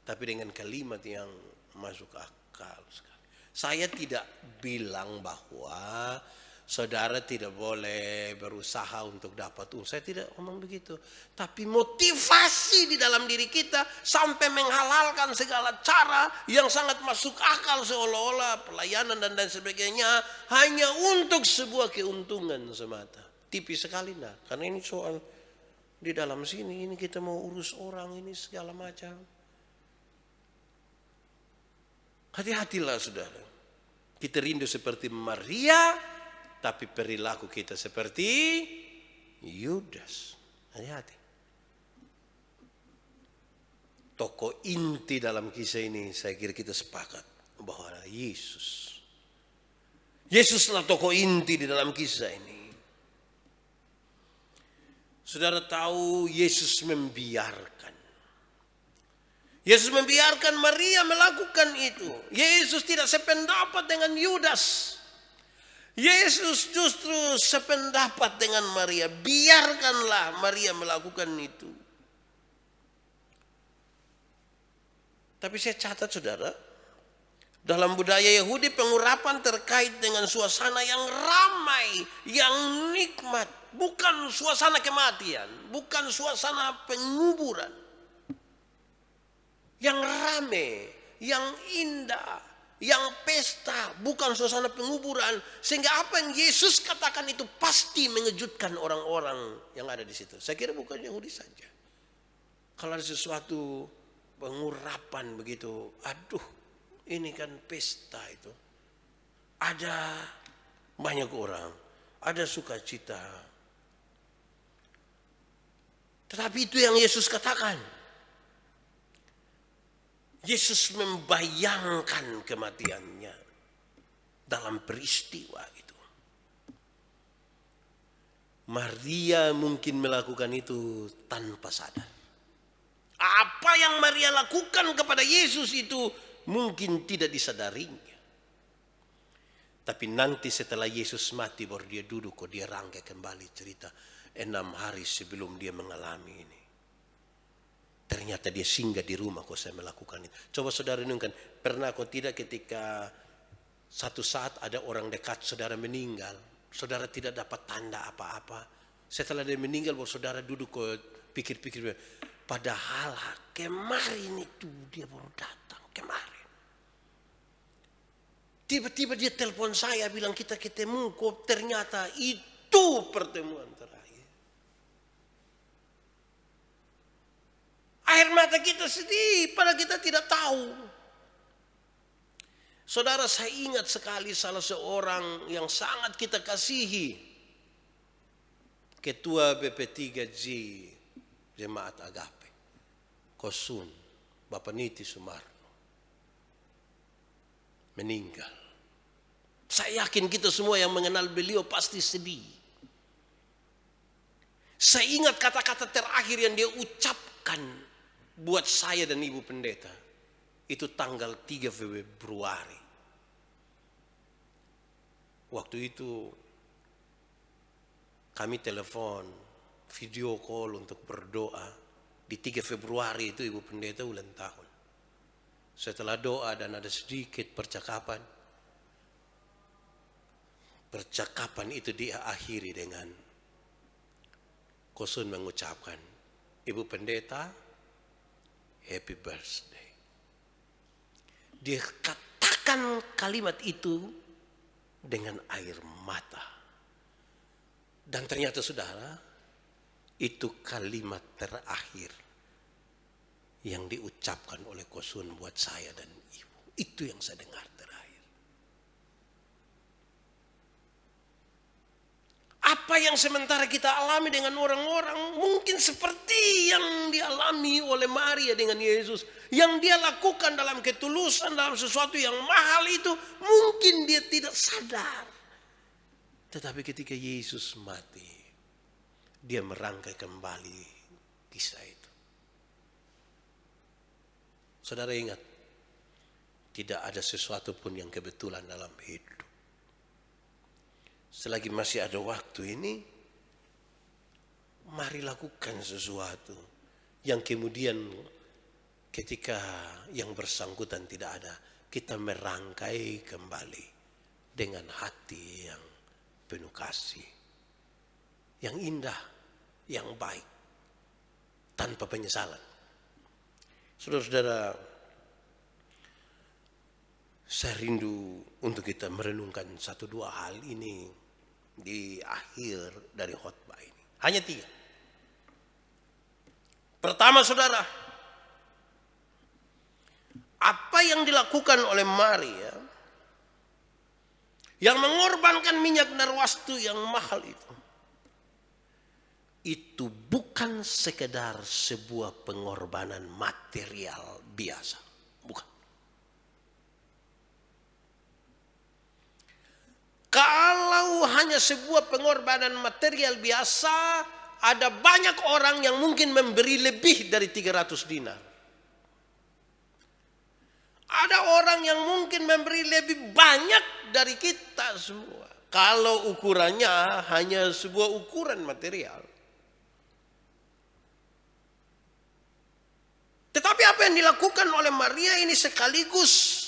B: Tapi dengan kalimat yang masuk akal sekali. Saya tidak bilang bahwa saudara tidak boleh berusaha untuk dapat uang. Saya tidak ngomong begitu. Tapi motivasi di dalam diri kita sampai menghalalkan segala cara yang sangat masuk akal seolah-olah pelayanan dan sebagainya hanya untuk sebuah keuntungan semata. Tipis sekali nah. Karena ini soal di dalam sini ini kita mau urus orang ini segala macam. Hati-hatilah saudara. Kita rindu seperti Maria, tapi perilaku kita seperti Yudas. Hati-hati. Tokoh inti dalam kisah ini saya kira kita sepakat bahwa Yesus. Yesuslah tokoh inti di dalam kisah ini. Saudara tahu Yesus membiarkan. Yesus membiarkan Maria melakukan itu. Yesus tidak sependapat dengan Yudas. Yesus justru sependapat dengan Maria. Biarkanlah Maria melakukan itu. Tapi saya catat saudara, dalam budaya Yahudi pengurapan terkait dengan suasana yang ramai, yang nikmat. Bukan suasana kematian, bukan suasana penguburan. Yang rame, yang indah, yang pesta, bukan suasana penguburan. Sehingga apa yang Yesus katakan itu pasti mengejutkan orang-orang yang ada di situ. Saya kira bukan Yahudi saja. Kalau ada sesuatu pengurapan begitu, aduh ini kan pesta itu. Ada banyak orang, ada sukacita. Tetapi itu yang Yesus katakan. Yesus membayangkan kematiannya dalam peristiwa itu. Maria mungkin melakukan itu tanpa sadar. Apa yang Maria lakukan kepada Yesus itu mungkin tidak disadarinya. Tapi nanti setelah Yesus mati baru dia duduk, dia rangkai kembali cerita 6 hari sebelum dia mengalami ini. Ternyata dia singgah di rumah kok saya melakukan itu. Coba saudara renungkan, pernah kok tidak ketika satu saat ada orang dekat saudara meninggal, saudara tidak dapat tanda apa-apa. Setelah dia meninggal, bahwa saudara duduk kok pikir-pikir, padahal kemarin itu dia baru datang, kemarin. Tiba-tiba dia telepon saya bilang kita ketemu kok, ternyata itu pertemuan terakhir. Air mata kita sedih, padahal kita tidak tahu. Saudara, saya ingat sekali salah seorang yang sangat kita kasihi. Ketua BP3J Jemaat Agape, Kosun, Bapak Niti Sumarno. Meninggal. Saya yakin kita semua yang mengenal beliau pasti sedih. Saya ingat kata-kata terakhir yang dia ucapkan buat saya dan Ibu Pendeta. Itu tanggal 3 Februari. Waktu itu kami telepon, video call untuk berdoa. Di 3 Februari itu Ibu Pendeta ulang tahun. Setelah doa dan ada sedikit percakapan itu dia akhiri dengan Kosun mengucapkan, Ibu Pendeta, happy birthday. Dia katakan kalimat itu dengan air mata. Dan ternyata saudara, itu kalimat terakhir yang diucapkan oleh Kosun buat saya dan ibu. Itu yang saya dengar terakhir. Apa yang sementara kita alami dengan orang-orang mungkin seperti yang dialami oleh Maria dengan Yesus. Yang dia lakukan dalam ketulusan, dalam sesuatu yang mahal itu mungkin dia tidak sadar. Tetapi ketika Yesus mati, dia merangkai kembali kisah itu. Saudara ingat, tidak ada sesuatu pun yang kebetulan dalam hidup. Selagi masih ada waktu ini, mari lakukan sesuatu yang kemudian ketika yang bersangkutan tidak ada, kita merangkai kembali dengan hati yang penuh kasih, yang indah, yang baik, tanpa penyesalan. Saudara-saudara, saya rindu untuk kita merenungkan 1-2 hal ini di akhir dari khotbah ini. Hanya 3. Pertama, saudara, apa yang dilakukan oleh Maria yang mengorbankan minyak narwastu yang mahal itu bukan sekedar sebuah pengorbanan material biasa, bukan. Kalau hanya sebuah pengorbanan material biasa, ada banyak orang yang mungkin memberi lebih dari 300 dinar. Ada orang yang mungkin memberi lebih banyak dari kita semua. Kalau ukurannya hanya sebuah ukuran material. Tetapi apa yang dilakukan oleh Maria ini sekaligus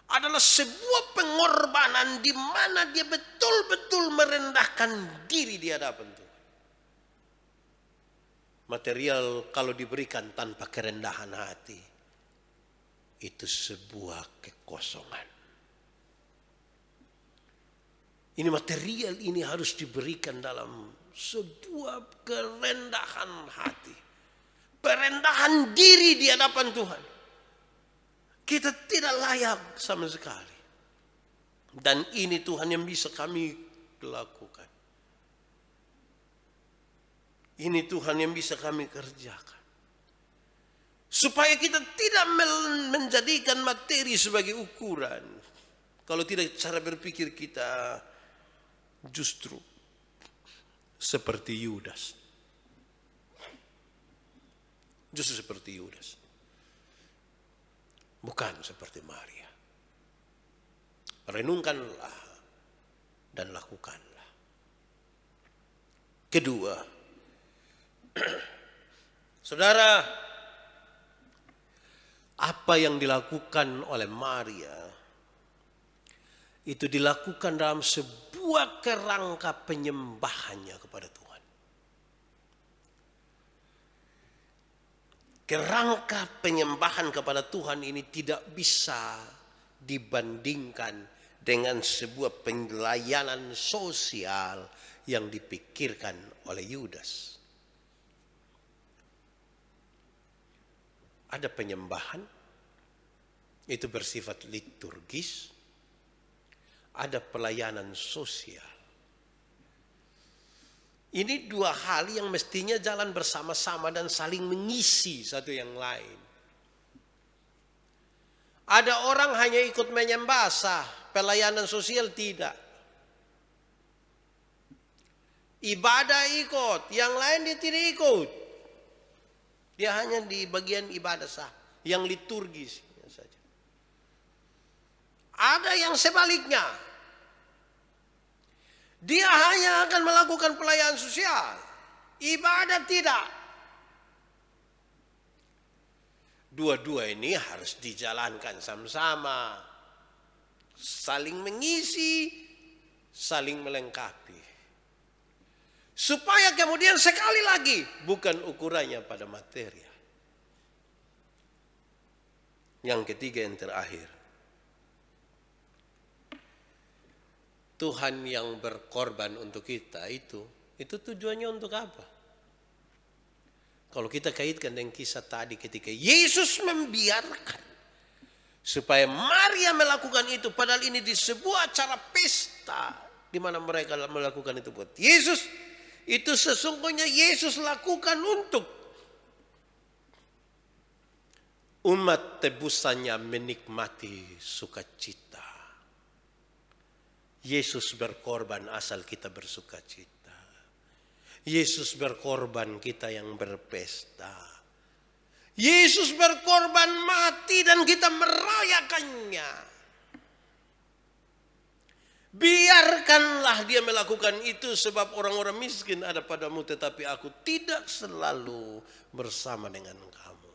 B: adalah sebuah pengorbanan di mana dia betul-betul merendahkan diri di hadapan Tuhan. Material kalau diberikan tanpa kerendahan hati, itu sebuah kekosongan. Ini material ini harus diberikan dalam sebuah kerendahan hati. Perendahan diri di hadapan Tuhan. Kita tidak layak sama sekali. Dan ini Tuhan yang bisa kami lakukan. Ini Tuhan yang bisa kami kerjakan. Supaya kita tidak menjadikan materi sebagai ukuran. Kalau tidak, cara berpikir kita justru seperti Yudas. Justru seperti Yudas. Bukan seperti Maria. Renungkanlah dan lakukanlah. Kedua, saudara, apa yang dilakukan oleh Maria itu dilakukan dalam sebuah kerangka penyembahannya kepada Tuhan. Kerangka penyembahan kepada Tuhan ini tidak bisa dibandingkan dengan sebuah pelayanan sosial yang dipikirkan oleh Yudas. Ada penyembahan, itu bersifat liturgis. Ada pelayanan sosial. Ini 2 hal yang mestinya jalan bersama-sama dan saling mengisi satu yang lain. Ada orang hanya ikut menyembah sah, pelayanan sosial tidak. Ibadah ikut, yang lain dia tidak ikut. Dia hanya di bagian ibadah sah, yang liturgis saja. Ada yang sebaliknya. Dia hanya akan melakukan pelayanan sosial, ibadah tidak. Dua-dua ini harus dijalankan sama-sama, saling mengisi, saling melengkapi. Supaya kemudian sekali lagi bukan ukurannya pada materi. Yang ketiga, yang terakhir, Tuhan yang berkorban untuk kita itu tujuannya untuk apa? Kalau kita kaitkan dengan kisah tadi ketika Yesus membiarkan supaya Maria melakukan itu, padahal ini di sebuah acara pesta di mana mereka melakukan itu buat Yesus, itu sesungguhnya Yesus lakukan untuk umat tebusannya menikmati sukacita. Yesus berkorban asal kita bersukacita. Yesus berkorban kita yang berpesta. Yesus berkorban mati dan kita merayakannya. Biarkanlah dia melakukan itu sebab orang-orang miskin ada padamu tetapi aku tidak selalu bersama dengan kamu.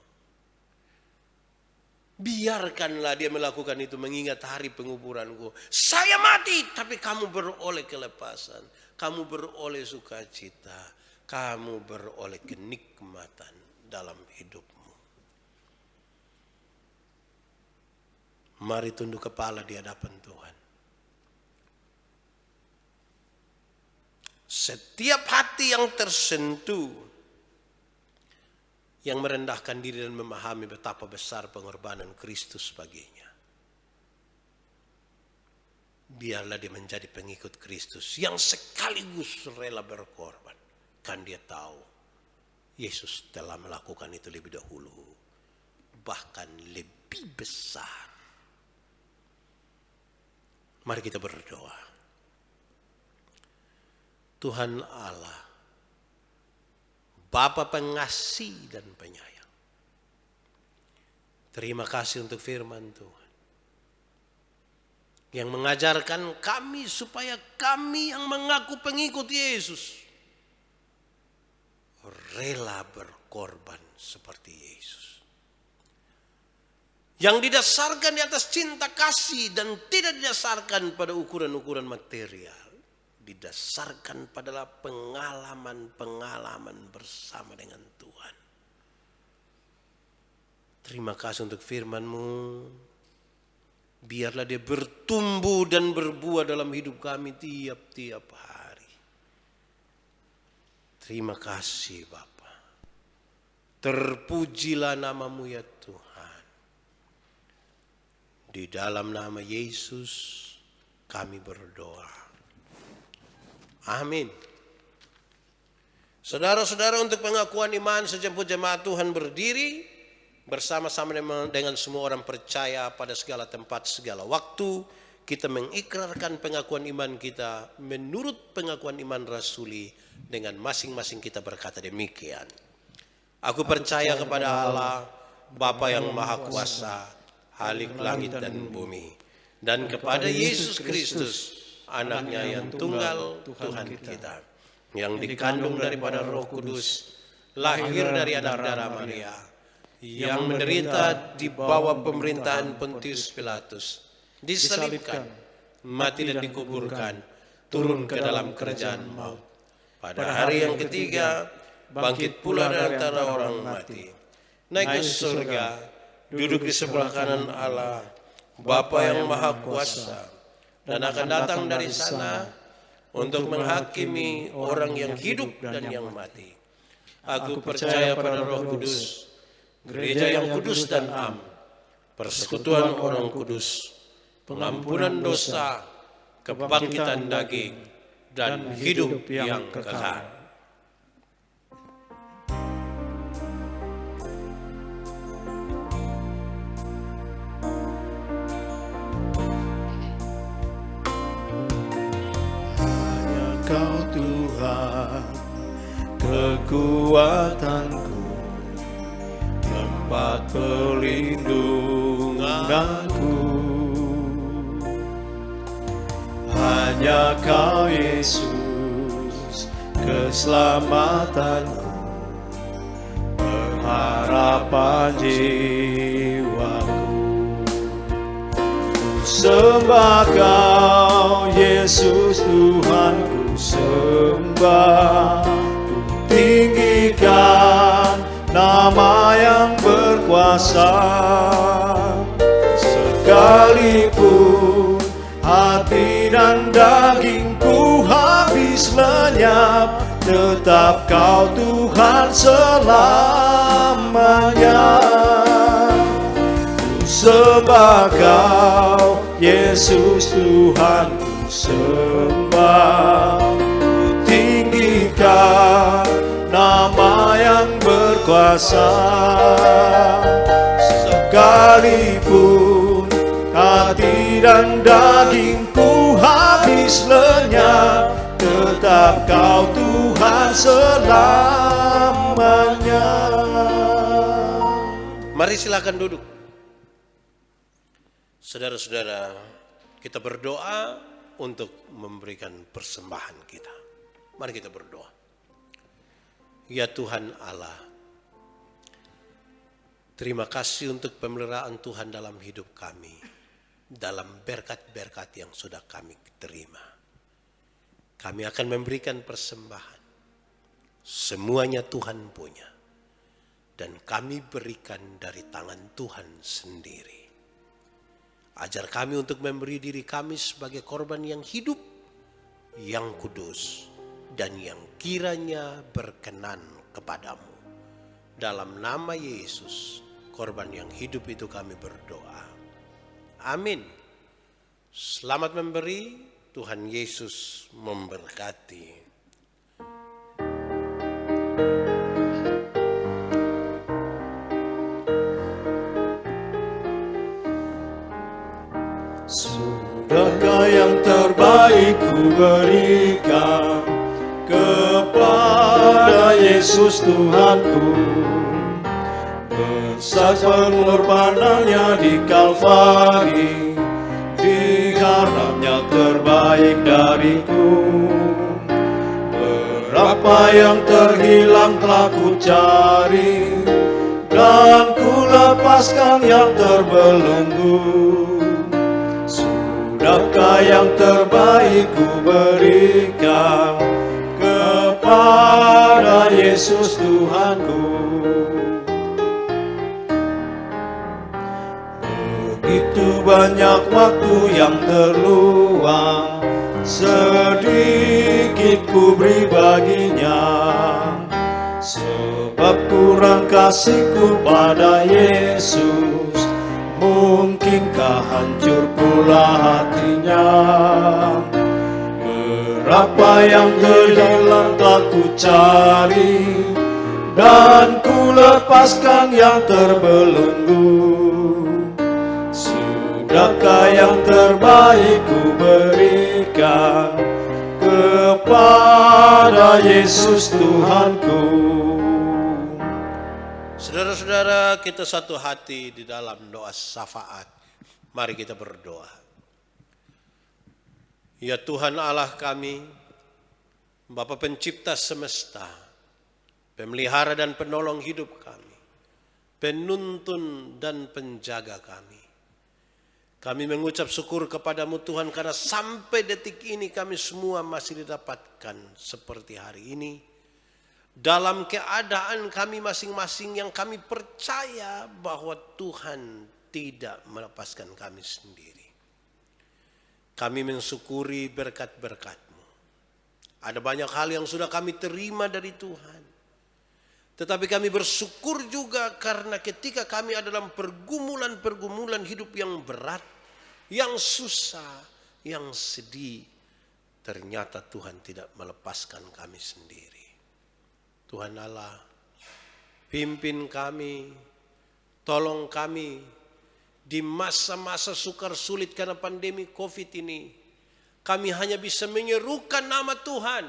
B: Biarkanlah dia melakukan itu mengingat hari penguburanku. Saya mati tapi kamu beroleh kelepasan. Kamu beroleh sukacita. Kamu beroleh kenikmatan dalam hidupmu. Mari tunduk kepala di hadapan Tuhan. Setiap hati yang tersentuh, yang merendahkan diri dan memahami betapa besar pengorbanan Kristus baginya, biarlah dia menjadi pengikut Kristus yang sekaligus rela berkorban. Kan dia tahu Yesus telah melakukan itu lebih dahulu, bahkan lebih besar. Mari kita berdoa. Tuhan Allah, Bapa pengasih dan penyayang, terima kasih untuk firman Tuhan yang mengajarkan kami supaya kami yang mengaku pengikut Yesus rela berkorban seperti Yesus, yang didasarkan di atas cinta kasih dan tidak didasarkan pada ukuran-ukuran material, didasarkan pada pengalaman-pengalaman bersama dengan Tuhan. Terima kasih untuk firman-Mu. Biarlah dia bertumbuh dan berbuah dalam hidup kami tiap-tiap hari. Terima kasih Bapa. Terpujilah nama-Mu ya Tuhan. Di dalam nama Yesus kami berdoa. Amin. Saudara-saudara, untuk pengakuan iman sejemput jemaat Tuhan berdiri bersama-sama dengan semua orang percaya pada segala tempat, segala waktu. Kita mengikrarkan pengakuan iman kita menurut pengakuan iman rasuli dengan masing-masing kita berkata demikian. Aku percaya kepada Allah, Bapa yang Maha Kuasa, Halik langit dan bumi, dan kepada Yesus Kristus, Anaknya yang tunggal Tuhan kita, yang dikandung daripada Roh Kudus, lahir dari anak darah Maria, yang menderita di bawah pemerintahan Pontius Pilatus, disalibkan, mati dan dikuburkan, turun ke dalam kerajaan maut. Pada hari yang ketiga, bangkit pula dari antara orang mati, naik ke surga, duduk di sebelah kanan Allah, Bapa yang Maha Kuasa, dan akan datang dari sana untuk menghakimi orang yang hidup dan yang mati. Aku percaya pada Roh Kudus, gereja yang kudus dan am, persekutuan orang kudus, pengampunan dosa, kebangkitan daging, dan hidup yang kekal.
A: Kau Tuhan, kekuatanku, tempat perlindunganku. Hanya Kau Yesus keselamatanku, pengharapan jiwaku. Ku sembah Kau Yesus Tuhanku, sembah. Ku tinggikan nama yang berkuasa. Sekalipun hati dan dagingku habis lenyap, tetap Kau Tuhan selamanya. Ku sembah Kau Yesus Tuhanku, sembah. Ku tinggikan nama yang berkuasa. Sekalipun hati dan dagingku habis lenyap, tetap Kau Tuhan selamanya.
B: Mari silakan duduk. Saudara-saudara, kita berdoa untuk memberikan persembahan kita. Mari kita berdoa. Ya Tuhan Allah, terima kasih untuk pemeliharaan Tuhan dalam hidup kami, dalam berkat-berkat yang sudah kami terima. Kami akan memberikan persembahan. Semuanya Tuhan punya. Dan kami berikan dari tangan Tuhan sendiri. Ajar kami untuk memberi diri kami sebagai korban yang hidup, yang kudus, dan yang kiranya berkenan kepadamu. Dalam nama Yesus, korban yang hidup itu kami berdoa. Amin. Selamat memberi. Tuhan Yesus memberkati.
A: Sudahkah yang terbaik ku berikan kepada Yesus Tuhanku? Besar pengorbanannya di Kalvari, diharapnya terbaik dariku. Berapa yang terhilang telah ku cari, dan ku lepaskan yang terbelenggu. Sudahkah yang terbaik ku berikan kepada Yesus Tuhanku? Begitu banyak waktu yang terluang, sedikit ku beri baginya. Sebab kurang kasihku pada Yesus, mungkinkah hancur pula hatinya? Berapa yang terhilang telah ku cari, dan ku lepaskan yang terbelenggu. Sudahkah yang terbaik ku berikan kepada Yesus Tuhanku?
B: Saudara-saudara, kita satu hati di dalam doa syafaat. Mari kita berdoa. Ya Tuhan Allah kami, Bapa pencipta semesta, pemelihara dan penolong hidup kami, penuntun dan penjaga kami. Kami mengucap syukur kepadamu Tuhan, karena sampai detik ini kami semua masih didapatkan seperti hari ini. Dalam keadaan kami masing-masing yang kami percaya bahwa Tuhan tidak melepaskan kami sendiri. Kami mensyukuri berkat-berkat-Mu. Ada banyak hal yang sudah kami terima dari Tuhan. Tetapi kami bersyukur juga karena ketika kami ada dalam pergumulan-pergumulan hidup yang berat, yang susah, yang sedih, ternyata Tuhan tidak melepaskan kami sendiri. Tuhan Allah, pimpin kami, tolong kami di masa-masa sukar sulit karena pandemi COVID ini. Kami hanya bisa menyerukan nama Tuhan,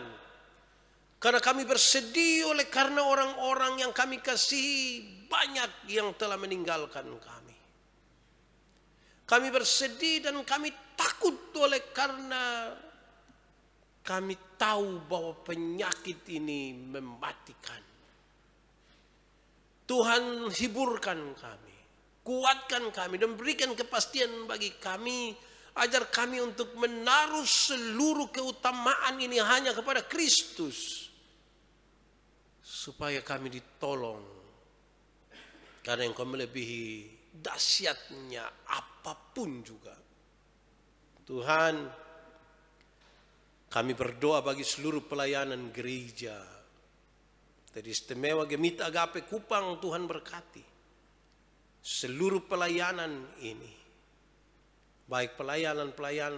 B: karena kami bersedih oleh karena orang-orang yang kami kasihi banyak yang telah meninggalkan kami. Kami bersedih dan kami takut oleh karena Kami tahu bahwa penyakit ini mematikan. Tuhan hiburkan kami, kuatkan kami dan berikan kepastian bagi kami. Ajar kami untuk menaruh seluruh keutamaan ini hanya kepada Kristus. Supaya kami ditolong. Karena Engkau melebihi dahsyatnya apapun juga. Tuhan, kami berdoa bagi seluruh pelayanan gereja. Teristimewa Gemita Agape Kupang, Tuhan berkati seluruh pelayanan ini. Baik pelayanan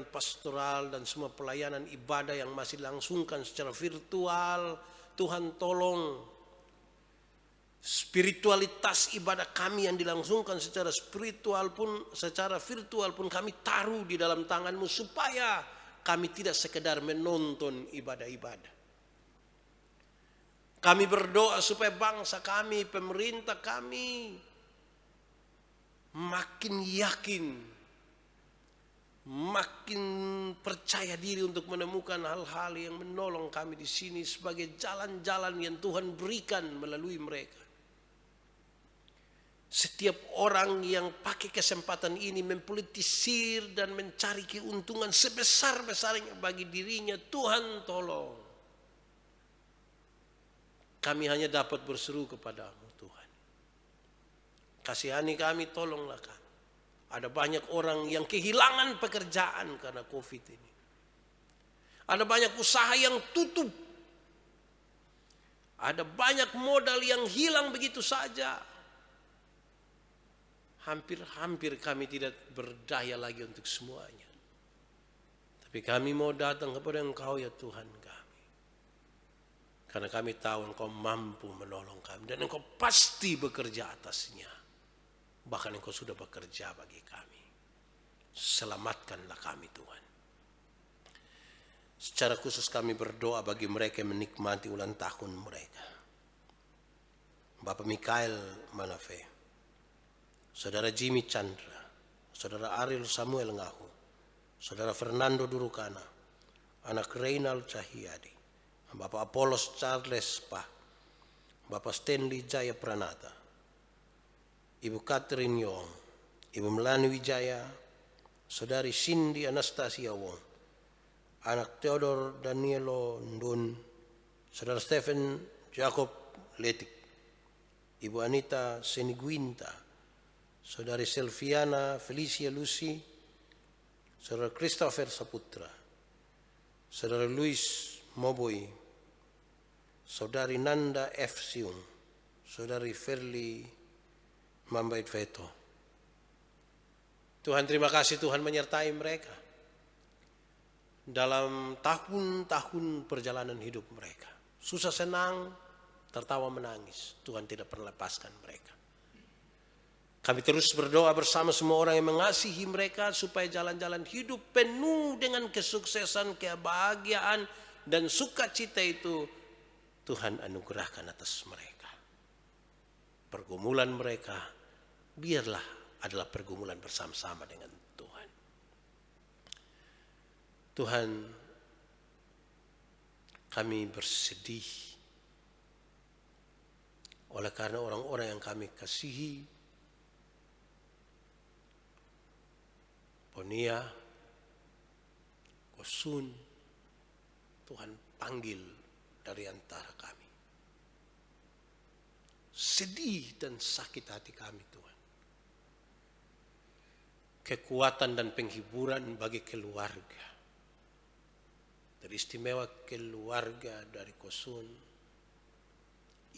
B: pastoral dan semua pelayanan ibadah yang masih dilangsungkan secara virtual. Tuhan tolong spiritualitas ibadah kami yang dilangsungkan secara spiritual pun, secara virtual pun kami taruh di dalam tangan-Mu supaya kami tidak sekedar menonton ibadah-ibadah. Kami berdoa supaya bangsa kami, pemerintah kami makin yakin, makin percaya diri untuk menemukan hal-hal yang menolong kami di sini sebagai jalan-jalan yang Tuhan berikan melalui mereka. Setiap orang yang pakai kesempatan ini mempolitisir dan mencari keuntungan sebesar-besarnya bagi dirinya, Tuhan tolong. Kami hanya dapat berseru kepada-Mu Tuhan. Kasihani kami, tolonglah kami. Ada banyak orang yang kehilangan pekerjaan karena COVID ini. Ada banyak usaha yang tutup. Ada banyak modal yang hilang begitu saja. Hampir-hampir kami tidak berdaya lagi untuk semuanya. Tapi kami mau datang kepada Engkau ya Tuhan kami. Karena kami tahu Engkau mampu menolong kami. Dan Engkau pasti bekerja atasnya. Bahkan Engkau sudah bekerja bagi kami. Selamatkanlah kami Tuhan. Secara khusus kami berdoa bagi mereka yang menikmati ulang tahun mereka. Bapak Mikael Manafe, Saudara Jimmy Chandra, Saudara Ariel Samuel Ngahu, Saudara Fernando Durukana, anak Reynald Cahyadi, Bapak Apollos Charles Pah, Bapak Stanley Jaya Pranata, Ibu Catherine Yong, Ibu Melani Wijaya, Saudari Cindy Anastasia Wong, anak Theodore Danielo Ndun, Saudara Stephen Jacob Letik, Ibu Anita Seniguinta, Saudari Selviana Felicia Lucy, Saudara Christopher Saputra, Saudara Luis Moboy, Saudari Nanda F. Siung, Saudari Ferli Mambait Veto. Tuhan, terima kasih Tuhan menyertai mereka dalam tahun-tahun perjalanan hidup mereka. Susah senang, tertawa menangis, Tuhan tidak pernah lepaskan mereka. Kami terus berdoa bersama semua orang yang mengasihi mereka supaya jalan-jalan hidup penuh dengan kesuksesan, kebahagiaan, dan sukacita itu Tuhan anugerahkan atas mereka. Pergumulan mereka biarlah adalah pergumulan bersama-sama dengan Tuhan. Tuhan, kami bersedih oleh karena orang-orang yang kami kasihi, Ponia, Kosun, Tuhan panggil dari antara kami. Sedih dan sakit hati kami Tuhan. Kekuatan dan penghiburan bagi keluarga. Teristimewa keluarga dari Kosun,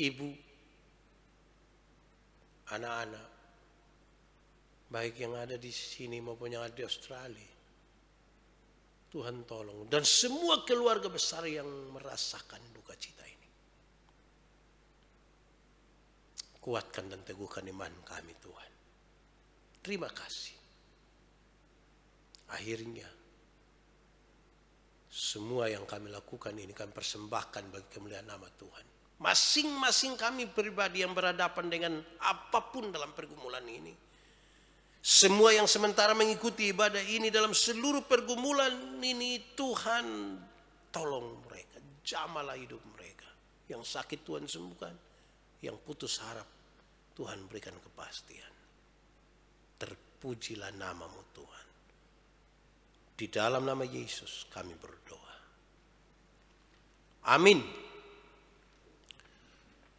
B: ibu, anak-anak, baik yang ada di sini maupun yang ada di Australia. Tuhan tolong. Dan semua keluarga besar yang merasakan duka cita ini. Kuatkan dan teguhkan iman kami Tuhan. Terima kasih. Akhirnya semua yang kami lakukan ini kami persembahkan bagi kemuliaan nama Tuhan. Masing-masing kami pribadi yang berhadapan dengan apapun dalam pergumulan ini. Semua yang sementara mengikuti ibadah ini dalam seluruh pergumulan ini, Tuhan tolong mereka, jamahlah hidup mereka. Yang sakit Tuhan sembuhkan, yang putus harap Tuhan berikan kepastian. Terpujilah nama-Mu Tuhan. Di dalam nama Yesus kami berdoa. Amin.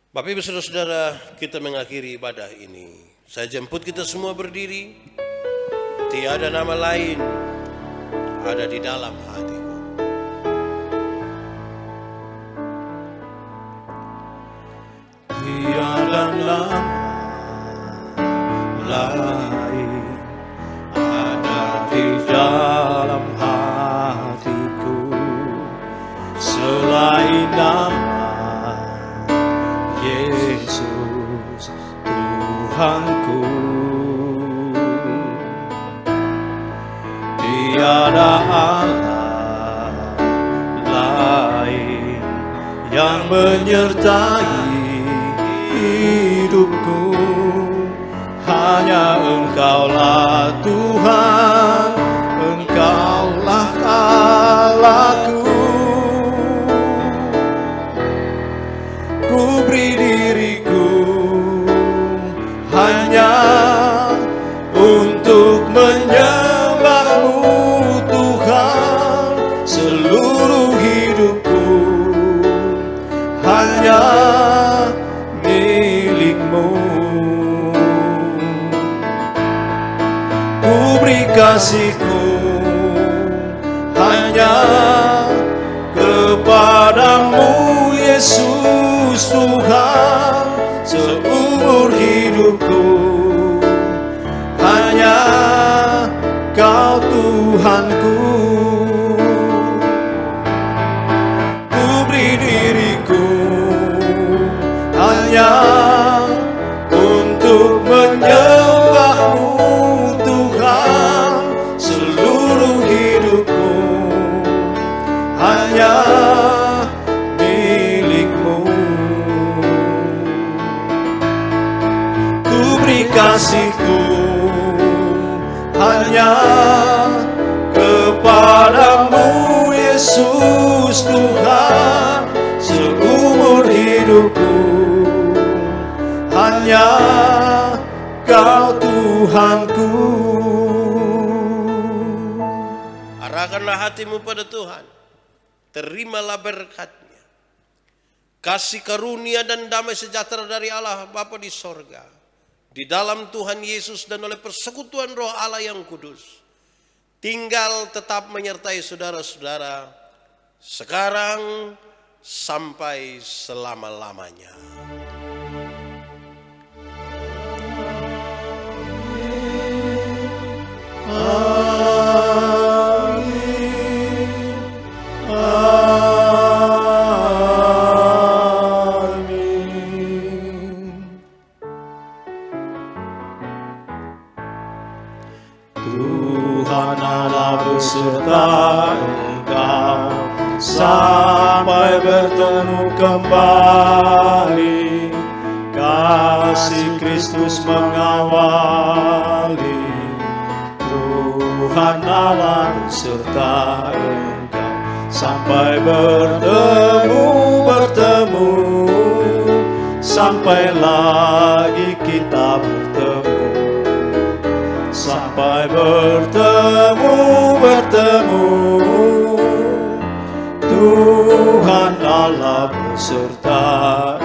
B: Bapak Ibu Saudara-saudara, kita mengakhiri ibadah ini. Saya jemput kita semua berdiri. Tiada nama lain ada di dalam hatiku.
A: Tiada nama lain ada di dalam hatiku selain nama Yesus Tuhanku. Tiada Allah lain yang menyertai hidupku, hanya Engkaulah Tuhan, Engkaulah Allahku. Ku beri diriku hanya untuk menyembah-Mu Tuhan, seluruh hidupku hanya milik-Mu. Ku beri kasihku hanya kepadamu Yesus Tuhan, seumur hidupku hanya Kau Tuhanku. Ku beri diriku hanya untuk menyembah-Mu Tuhan, seluruh hidupku hanya milik-Mu. Ku beri kasihku hanya kepadamu Yesus Tuhan, seumur hidupku hanya Kau Tuhanku.
B: Arahkanlah hatimu pada Tuhan. Terimalah berkat-Nya. Kasih karunia dan damai sejahtera dari Allah Bapa di sorga, di dalam Tuhan Yesus dan oleh persekutuan Roh Allah yang kudus, tinggal tetap menyertai saudara-saudara sekarang sampai selama-lamanya.
A: Tuhan Allah beserta engkau sampai bertemu kembali. Kasih Kristus mengawali. Tuhan Allah beserta engkau sampai bertemu, sampai lagi kita bertemu. Sampai bertemu, Tuhan Allah beserta